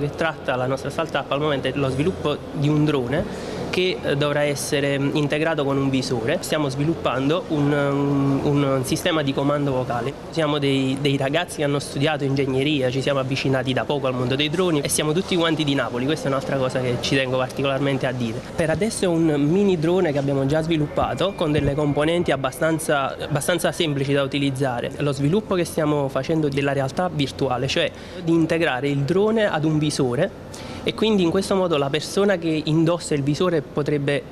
che tratta la nostra startup al momento è lo sviluppo di un drone che dovrà essere integrato con un visore. Stiamo sviluppando un sistema di comando vocale. Siamo dei ragazzi che hanno studiato ingegneria, ci siamo avvicinati da poco al mondo dei droni e siamo tutti quanti di Napoli, questa è un'altra cosa che ci tengo particolarmente a dire. Per adesso è un mini drone che abbiamo già sviluppato con delle componenti abbastanza semplici da utilizzare. Lo sviluppo che stiamo facendo della realtà virtuale, cioè di integrare il drone ad un visore, e quindi in questo modo la persona che indossa il visore potrebbe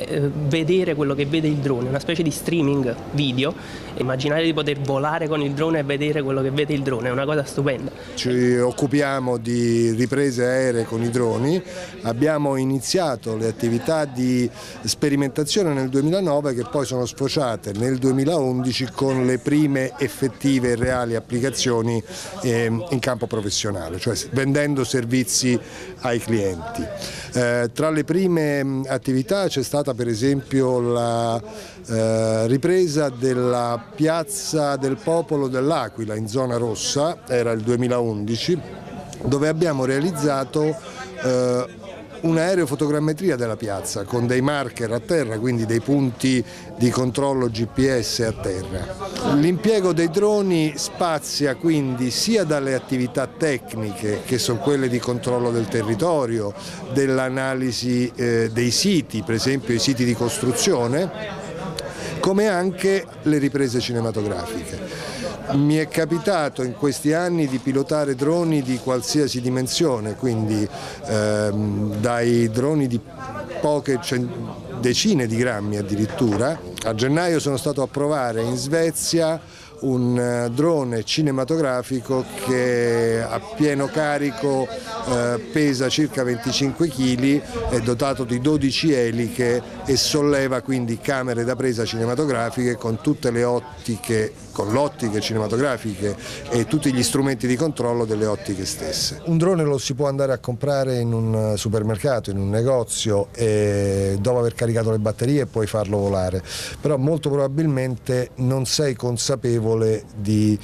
vedere quello che vede il drone, una specie di streaming video. Immaginare di poter volare con il drone e vedere quello che vede il drone è una cosa stupenda. Ci occupiamo di riprese aeree con i droni, abbiamo iniziato le attività di sperimentazione nel 2009 che poi sono sfociate nel 2011 con le prime effettive e reali applicazioni in campo professionale, cioè vendendo servizi ai clienti. Tra le prime attività c'è stata per esempio la ripresa della Piazza del Popolo dell'Aquila in zona rossa, era il 2011, dove abbiamo realizzato un'aerofotogrammetria della piazza con dei marker a terra, quindi dei punti di controllo GPS a terra. L'impiego dei droni spazia quindi sia dalle attività tecniche, che sono quelle di controllo del territorio, dell'analisi dei siti, per esempio i siti di costruzione, come anche le riprese cinematografiche. Mi è capitato in questi anni di pilotare droni di qualsiasi dimensione, quindi dai droni di poche decine di grammi addirittura. A gennaio sono stato a provare in Svezia un drone cinematografico che a pieno carico pesa circa 25 kg, è dotato di 12 eliche e solleva quindi camere da presa cinematografiche con tutte le ottiche, con l'ottiche cinematografiche e tutti gli strumenti di controllo delle ottiche stesse. Un drone lo si può andare a comprare in un supermercato, in un negozio, e dopo aver caricato le batterie puoi farlo volare, però molto probabilmente non sei consapevole di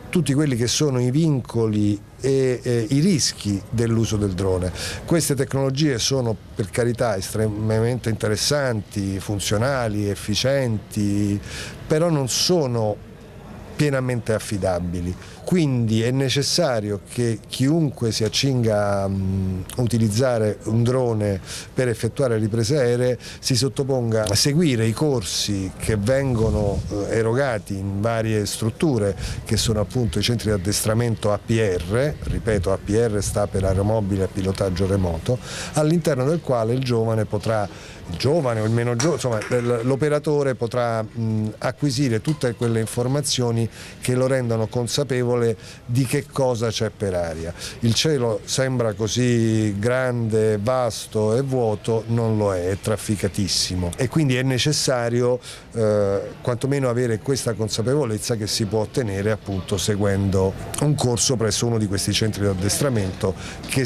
tutti quelli che sono i vincoli e i rischi dell'uso del drone. Queste tecnologie sono per carità estremamente interessanti, funzionali, efficienti, però non sono pienamente affidabili. Quindi è necessario che chiunque si accinga a utilizzare un drone per effettuare riprese aeree si sottoponga a seguire i corsi che vengono erogati in varie strutture, che sono appunto i centri di addestramento APR, ripeto APR sta per aeromobile a pilotaggio remoto, all'interno del quale il giovane o il meno giovane, insomma l'operatore potrà acquisire tutte quelle informazioni che lo rendono consapevole di che cosa c'è per aria. Il cielo sembra così grande, vasto e vuoto, non lo è trafficatissimo, e quindi è necessario quantomeno avere questa consapevolezza che si può ottenere appunto seguendo un corso presso uno di questi centri di addestramento che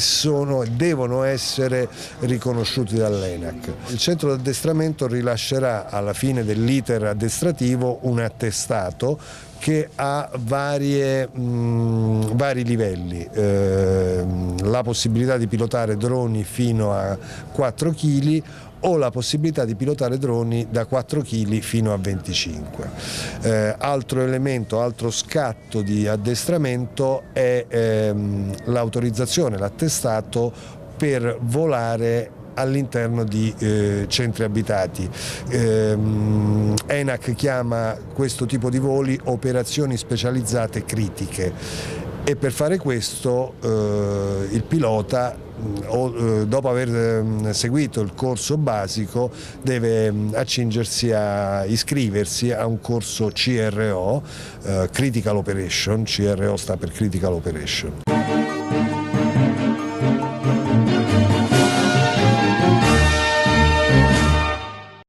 devono essere riconosciuti dall'ENAC. Il centro di addestramento rilascerà alla fine dell'iter addestrativo un attestato che ha vari livelli, la possibilità di pilotare droni fino a 4 kg o la possibilità di pilotare droni da 4 kg fino a 25. Altro elemento, altro scatto di addestramento è l'autorizzazione, l'attestato per volare all'interno di centri abitati. ENAC chiama questo tipo di voli operazioni specializzate critiche, e per fare questo il pilota, dopo aver seguito il corso basico, deve accingersi a iscriversi a un corso CRO, Critical Operation, CRO sta per Critical Operation.